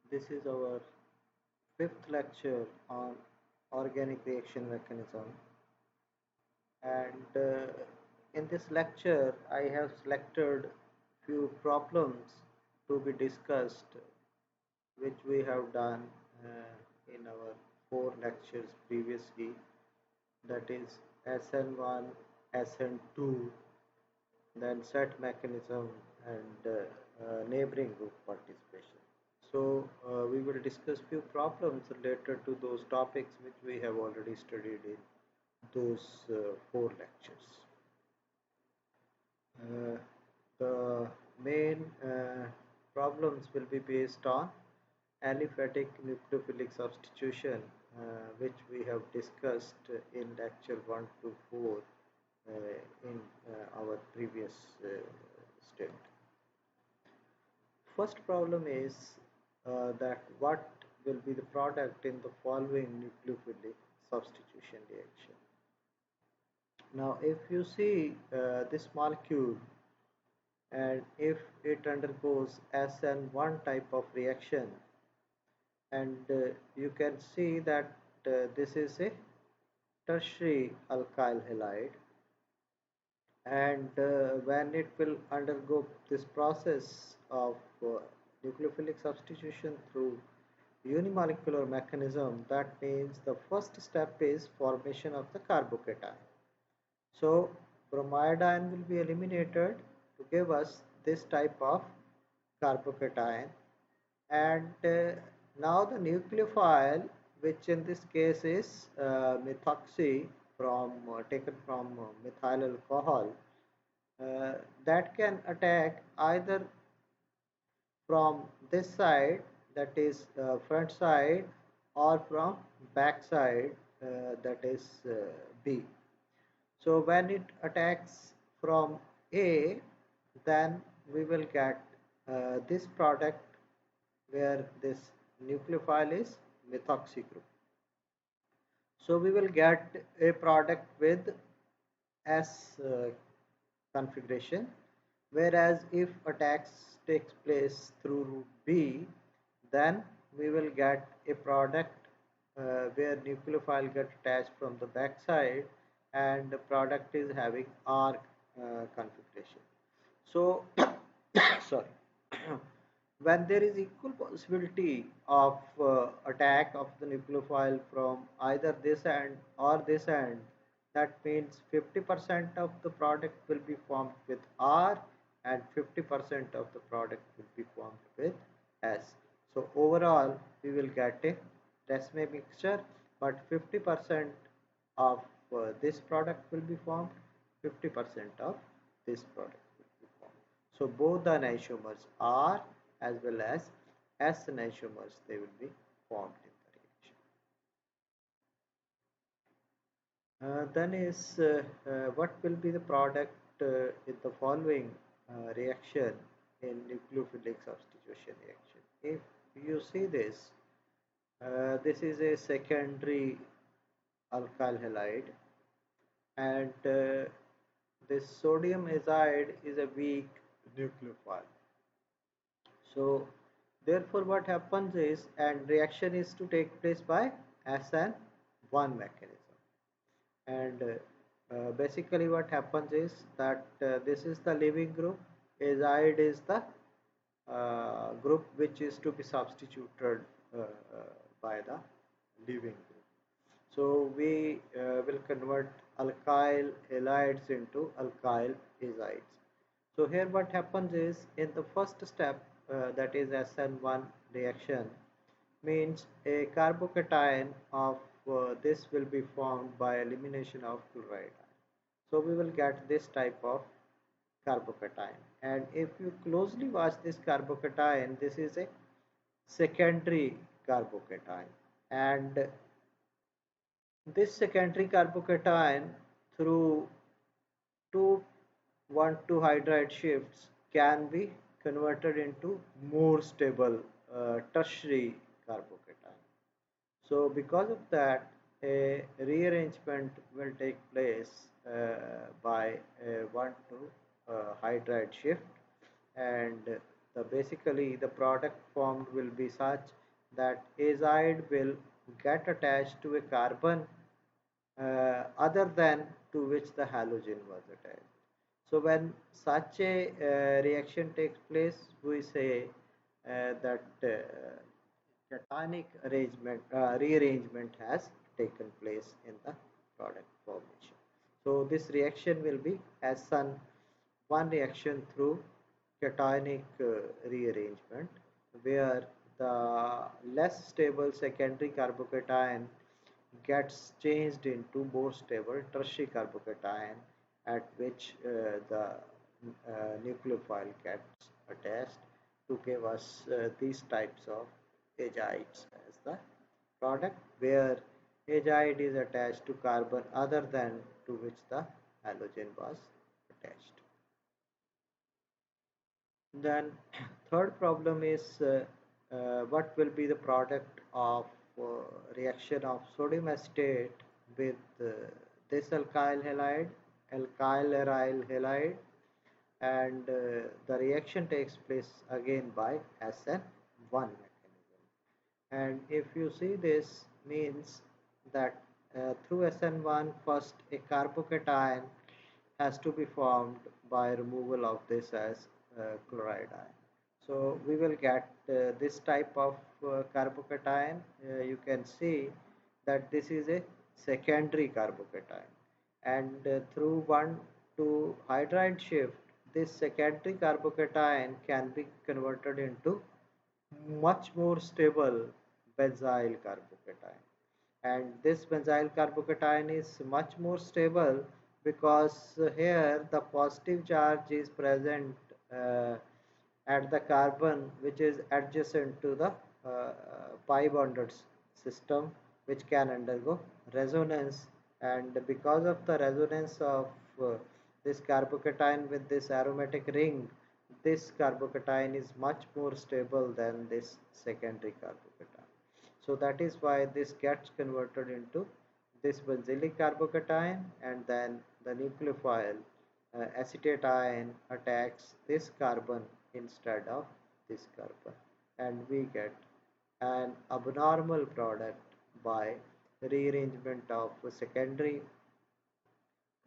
This is our fifth lecture on organic reaction mechanism, and in this lecture I have selected few problems to be discussed, which we have done in our four lectures previously, that is SN1, SN2, then set mechanism, and neighboring group participation. So we will discuss few problems related to those topics which we have already studied in those four lectures. The main problems will be based on aliphatic nucleophilic substitution, which we have discussed in lecture 1 to 4 in our previous stint. First problem is that what will be the product in the following nucleophilic substitution reaction. Now, if you see this molecule, and if it undergoes SN1 type of reaction, and you can see that this is a tertiary alkyl halide, and when it will undergo this process of nucleophilic substitution through unimolecular mechanism, that means the first step is formation of the carbocation. So bromide ion will be eliminated to give us this type of carbocation, and now the nucleophile, which in this case is methoxy from taken from methyl alcohol, that can attack either from this side, that is front side, or from back side, that is B. So when it attacks from A, then we will get this product where this nucleophile is methoxy group. So we will get a product with S configuration, whereas if attacks takes place through route B, then we will get a product where nucleophile get attached from the back side, and the product is having R configuration. So sorry, when there is equal possibility of attack of the nucleophile from either this end or this end, that means 50% of the product will be formed with R and 50% of the product will be formed with S. So overall we will get a Desmet mixture, but 50% of this product will be formed, 50% of this product will be formed. So both the enantiomers R as well as S enantiomers, they will be formed in the reaction. Then is what will be the product in the following reaction in nucleophilic substitution reaction. If you see this, this is a secondary alkyl halide, and this sodium azide is a weak nucleophile. So therefore what happens is, and reaction is to take place by SN1 mechanism, and basically what happens is that this is the leaving group, azide is the group which is to be substituted by the leaving group. So we will convert alkyl halides into alkyl azides. So here what happens is, in the first step, that is SN1 reaction, means a carbocation of this will be formed by elimination of chloride. So we will get this type of carbocation, and if you closely watch this carbocation, this is a secondary carbocation, and this secondary carbocation through two 1,2 hydride shifts can be converted into more stable tertiary carbocation. So because of that, a rearrangement will take place by a 1,2 hydride shift, and basically the product formed will be such that azide will get attached to a carbon other than to which the halogen was attached. So when such a reaction takes place, we say that cationic rearrangement has taken place in the product formation. So this reaction will be as one reaction through cationic rearrangement, where the less stable secondary carbocation gets changed into more stable tertiary carbocation, at which the nucleophile gets attached to give us these types of azides as the product, where azide is attached to carbon other than to which the halogen was attached. Then third problem is what will be the product of uh, reaction of sodium acetate with this alkyl aryl halide, and the reaction takes place again by SN1 mechanism. And if you see, this means that through SN1 first a carbocation has to be formed by removal of this as chloride ion. So we will get this type of carbocation. You can see that this is a secondary carbocation, and through 1 to hydride shift, this secondary carbocation can be converted into much more stable benzyl carbocation. And this benzyl carbocation is much more stable because here the positive charge is present at the carbon which is adjacent to the pi bonded system, which can undergo resonance, and because of the resonance of this carbocation with this aromatic ring, this carbocation is much more stable than this secondary carbocation. So that is why this gets converted into this benzylic carbocation, and then the nucleophile acetate ion attacks this carbon instead of this carbon, and we get an abnormal product by rearrangement of secondary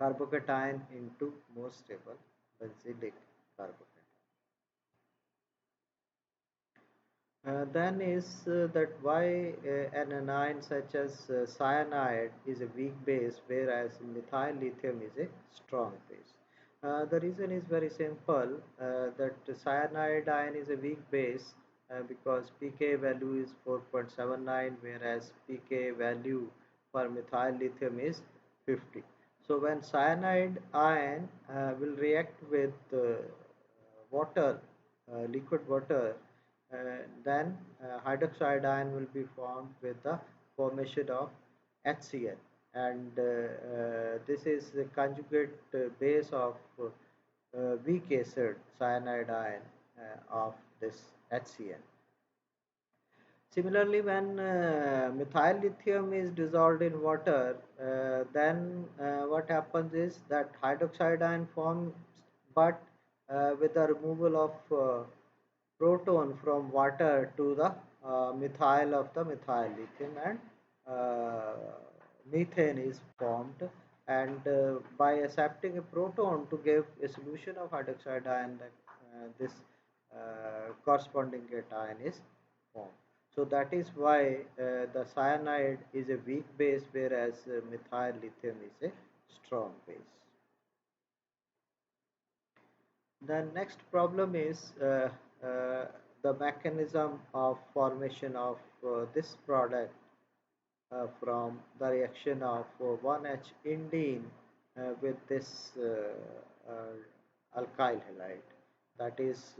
carbocation into more stable benzylic carbocation. Then is that why an anion such as cyanide is a weak base, whereas methyl lithium is a strong base. The reason is very simple, that cyanide ion is a weak base because pK value is 4.79, whereas pK value for methyl lithium is 50. So when cyanide ion will react with water, liquid water, then hydroxide ion will be formed with the formation of HCl, and this is the conjugate base of weak acid cyanide ion of this HCl. Similarly, when methyl lithium is dissolved in water, then what happens is that hydroxide ion forms, but with the removal of proton from water to the methyl of the methyl lithium, and uh, methane is formed, and by accepting a proton to give a solution of hydroxide ion, that this corresponding cation is formed. So that is why the cyanide is a weak base, whereas methyl lithium is a strong base. The next problem is the mechanism of formation of this product from the reaction of 1H indene with this alkyl halide, that is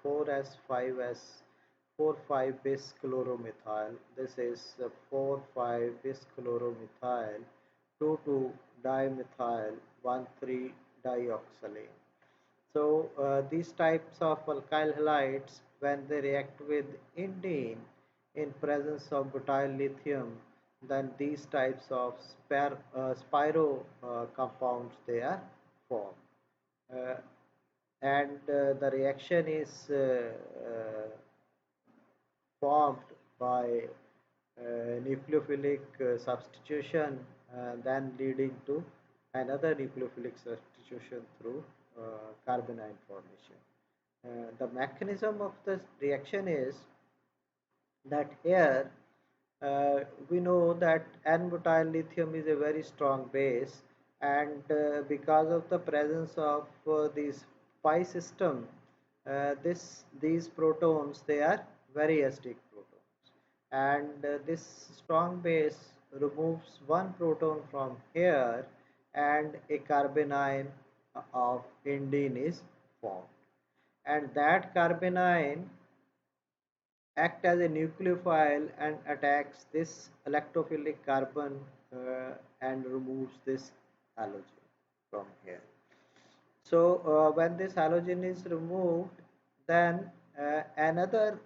4S5S 4,5 bis chloromethyl. This is 4,5 bis chloromethyl 2,2 dimethyl 1,3 dioxylane. So these types of alkyl halides, when they react with indene in presence of butyl lithium, then these types of spiro compounds they are formed. Uh, and the reaction is formed by nucleophilic substitution, then leading to another nucleophilic substitution through carbonyl formation. The mechanism of this reaction is that here we know that N-butyl lithium is a very strong base, and because of the presence of these pi system, these protons, they are very acidic protons, and this strong base removes one proton from here, and a carbanion of indene is formed, and that carbanion act as a nucleophile and attacks this electrophilic carbon and removes this halogen from here. So when this halogen is removed, then another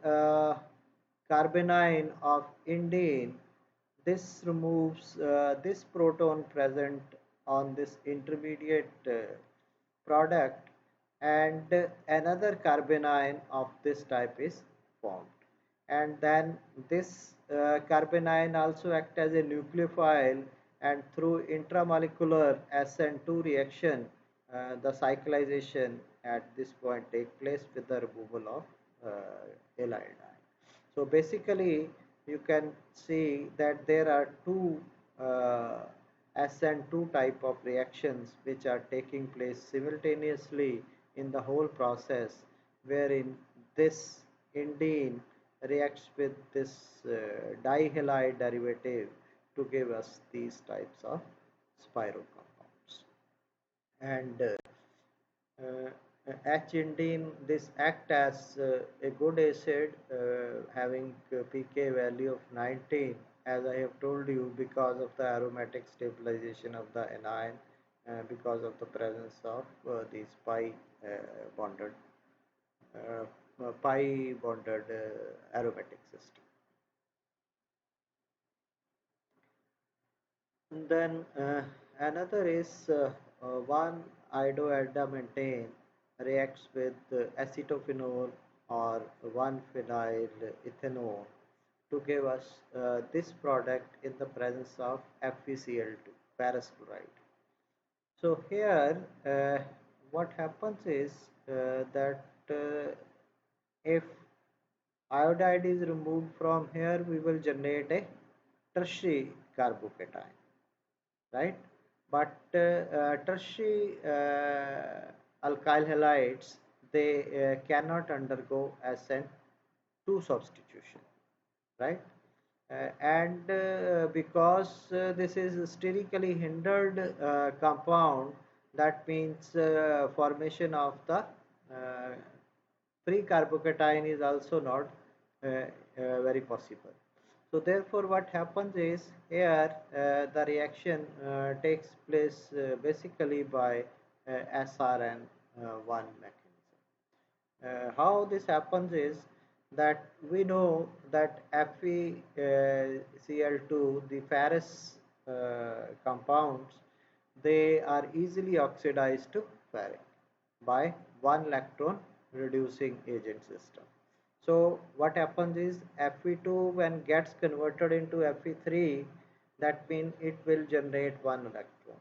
carbanion of indene, this removes this proton present on this intermediate product, and another carbanion of this type is formed, and then this carbanion also act as a nucleophile, and through intramolecular SN2 reaction the cyclization at this point take place with the removal of halide. So basically you can see that there are two SN2 type of reactions which are taking place simultaneously in the whole process, wherein this indene reacts with this dihalide derivative to give us these types of spiro compounds. And H-indene, this act as a good acid having pK value of 19, as I have told you, because of the aromatic stabilization of the anion, because of the presence of these bonded pi bonded aromatic system. And then another is 1-iodoadamantane reacts with acetophenol or 1-phenyl ethanol to give us this product in the presence of FeCl2, ferrous chloride. So here what happens is that if iodide is removed from here, we will generate a tertiary carbocation, right? But tertiary alkyl halides, they cannot undergo SN2 substitution, right? And because this is sterically hindered compound, that means formation of the free carbocation is also not very possible. So therefore what happens is here the reaction takes place basically by SRN1 mechanism. How this happens is that we know that FeCl2, the ferrous compounds, they are easily oxidized to ferric by one electron reducing agent system. So what happens is Fe2 when gets converted into Fe3, that means it will generate one electron,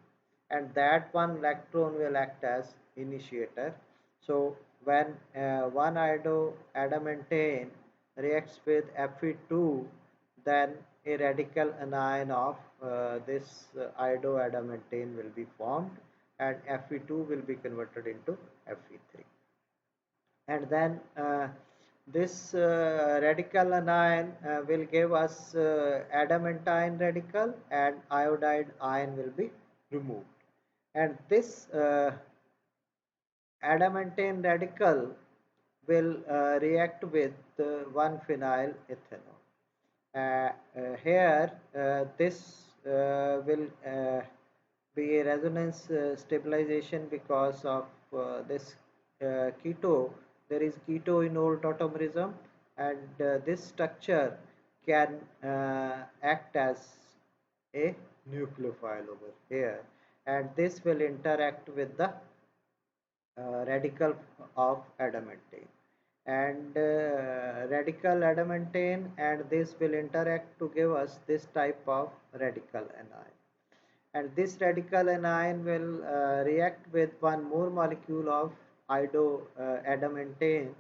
and that one electron will act as initiator. So when 1-iodoadamantane reacts with Fe2, then a radical anion of this iodoadamantane will be formed, and Fe2 will be converted into Fe3, and then this radical anion will give us adamantine radical, and iodide ion will be removed, and this adamantane radical will react with 1-phenyl ethanol. Here this will be a resonance stabilization because of this keto. There is keto-enol tautomerism, and this structure can act as a nucleophile over here, and this will interact with the radical of adamantane, and radical adamantane and this will interact to give us this type of radical anion, and this radical anion will react with one more molecule of iodo-adamantane,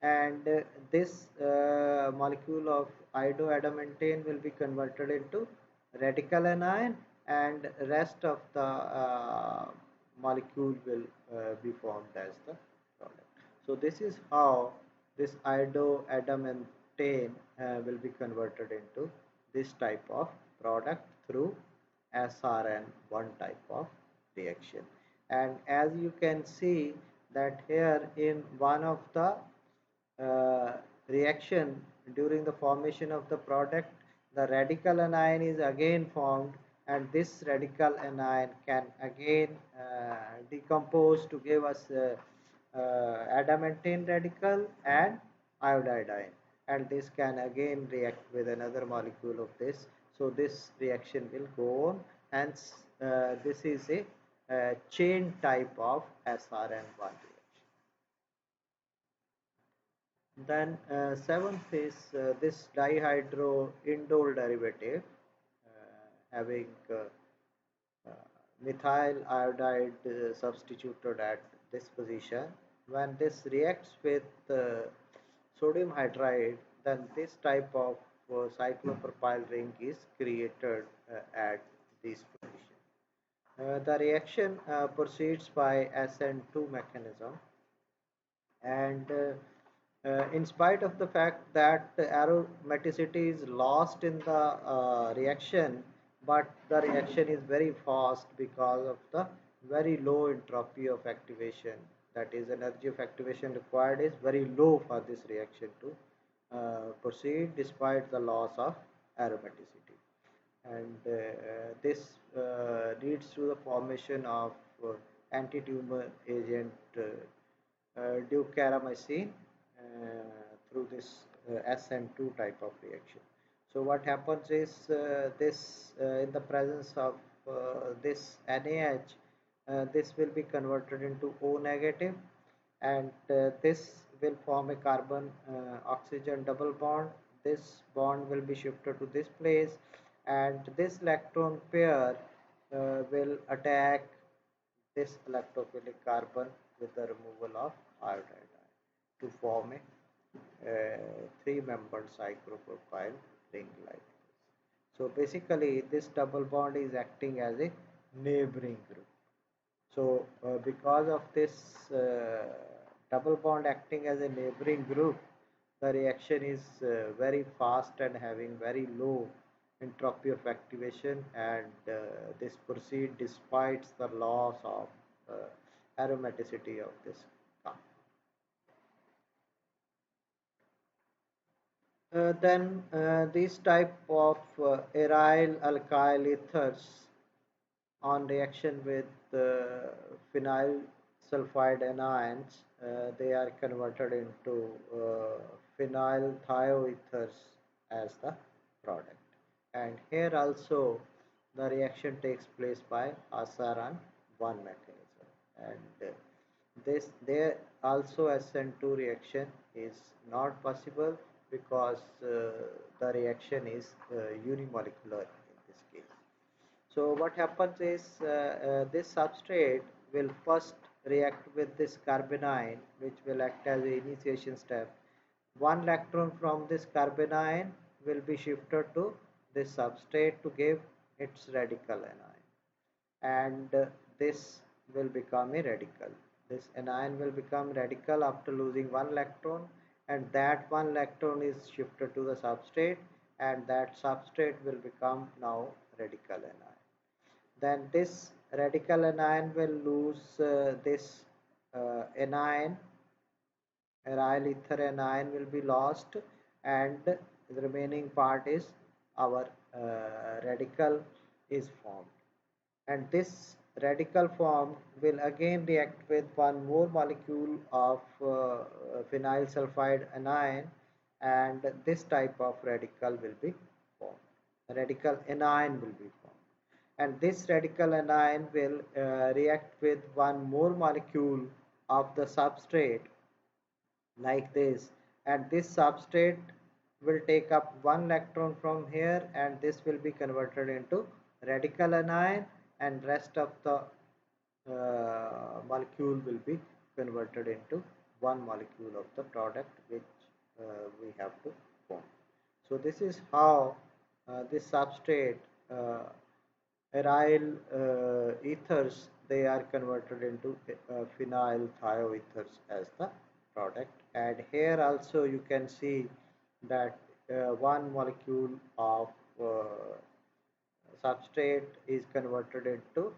and this molecule of iodo-adamantane will be converted into radical anion, and rest of the molecule will be formed as the product. So this is how this iodo-adamantane will be converted into this type of product through SRN1 type of reaction. And as you can see that here in one of the reaction during the formation of the product, the radical anion is again formed, and this radical anion can again decompose to give us adamantane radical and iodide, and this can again react with another molecule of this. So this reaction will go on, hence this is a chain type of SRN1 reaction. Then seventh is this dihydroindole derivative having uh, methyl iodide substituted at this position. When this reacts with sodium hydride, then this type of cyclopropyl ring is created at this position. The reaction proceeds by SN2 mechanism, and in spite of the fact that the aromaticity is lost in the reaction, but the reaction is very fast because of the very low entropy of activation, that is energy of activation required is very low for this reaction to proceed despite the loss of aromaticity, and this leads to the formation of anti-tumor agent ducaramycin through this SN2 type of reaction. So what happens is this in the presence of this NaH, this will be converted into O negative, and this will form a carbon oxygen double bond. This bond will be shifted to this place, and this electron pair will attack this electrophilic carbon with the removal of iodide to form a three-membered cyclopropyl ring like this. So basically this double bond is acting as a neighboring group. So because of this double bond acting as a neighboring group, the reaction is very fast and having very low entropy of activation, and this proceed despite the loss of aromaticity of this compound. Then these type of aryl alkyl ethers on reaction with phenyl sulfide anions, they are converted into phenyl thioethers as the product. And here also the reaction takes place by SRN1 mechanism, and this there also SN2 reaction is not possible because the reaction is unimolecular in this case. So what happens is this substrate will first react with this carbanion, which will act as the initiation step. One electron from this carbanion will be shifted to this substrate to give its radical anion, and this will become a radical. This anion will become radical after losing one electron, and that one electron is shifted to the substrate, and that substrate will become now radical anion. Then this radical anion will lose this anion, aryl ether anion will be lost, and the remaining part is our radical is formed, and this radical form will again react with one more molecule of phenyl sulfide anion, and this type of radical will be formed. Radical anion will be formed, and this radical anion will react with one more molecule of the substrate like this, and this substrate will take up one electron from here, and this will be converted into radical anion, and rest of the molecule will be converted into one molecule of the product which we have to form. So this is how this substrate aryl ethers, they are converted into phenyl thioethers as the product. And here also you can see that one molecule of substrate is converted into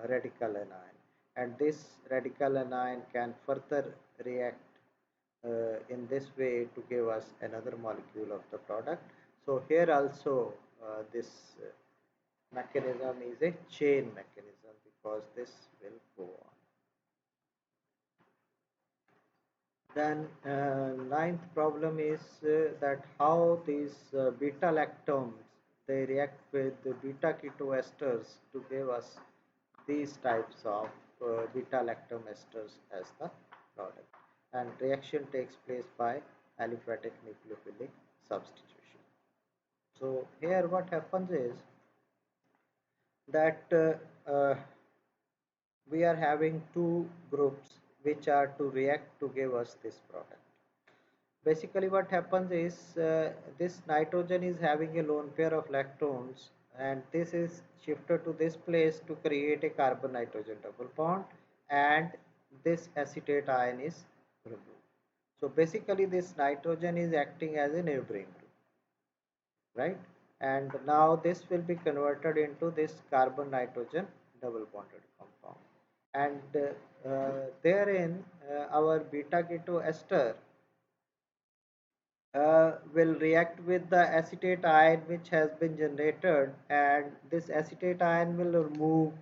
radical anion, and this radical anion can further react in this way to give us another molecule of the product. So here also this mechanism is a chain mechanism, because this will go on. Then ninth problem is that how these beta lactones, they react with the beta ketoesters to give us these types of beta lactam esters as the product, and reaction takes place by aliphatic nucleophilic substitution. So here what happens is that we are having two groups which are to react to give us this product. Basically what happens is this nitrogen is having a lone pair of lactones, and this is shifted to this place to create a carbon nitrogen double bond, and this acetate ion is removed. So basically this nitrogen is acting as a neighboring group, right? And now this will be converted into this carbon nitrogen double bonded compound, and therein our beta keto ester will react with the acetate ion which has been generated, and this acetate ion will remove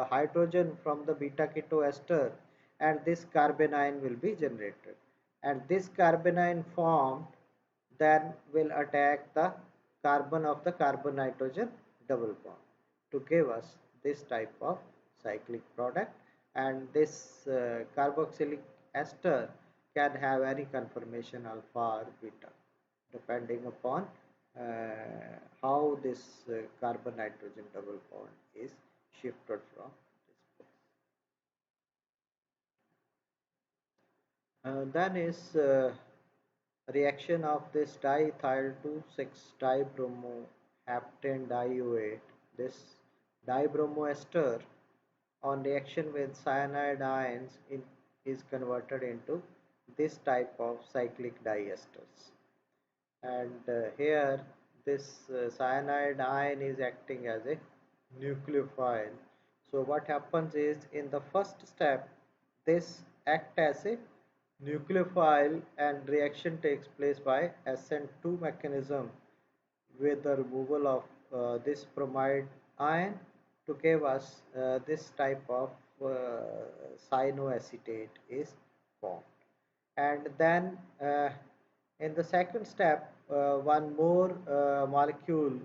hydrogen from the beta keto ester, and this carbon ion will be generated, and this carbon ion formed then will attack the carbon of the carbon nitrogen double bond to give us this type of cyclic product. And this carboxylic ester can have any conformation alpha or beta depending upon how this carbon nitrogen double bond is shifted from this place. Then is reaction of this diethyl 2,6 dibromohaptane dioate. This dibromoester on reaction with cyanide ions is converted into this type of cyclic diesters, and here this cyanide ion is acting as a nucleophile. So what happens is, in the first step this act as a nucleophile, and reaction takes place by SN2 mechanism with the removal of this bromide ion to give us this type of cyanoacetate is formed. And then in the second step one more molecule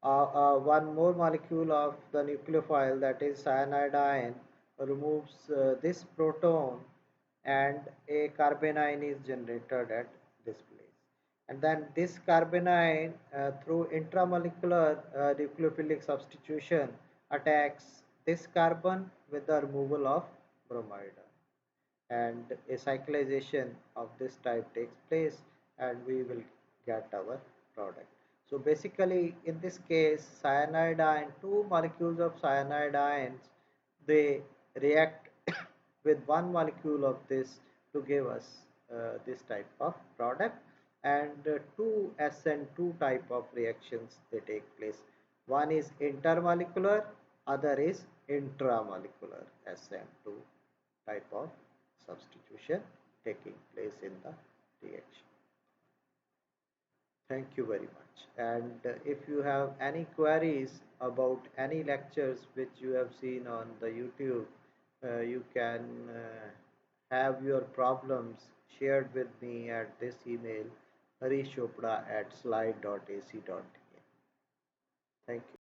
of the nucleophile, that is cyanide ion, removes this proton, and a carbanion is generated at this place. And then this carbanion through intramolecular nucleophilic substitution attacks this carbon with the removal of bromide, and a cyclization of this type takes place, and we will get our product. So basically in this case cyanide ion, two molecules of cyanide ions, they react with one molecule of this to give us this type of product, and two SN2 type of reactions they take place. One is intermolecular, other is intramolecular SN2 type of substitution taking place in the reaction. Thank you very much. And if you have any queries about any lectures which you have seen on the YouTube, you can have your problems shared with me at this email, harishchopra@slide.ac.in. Thank you.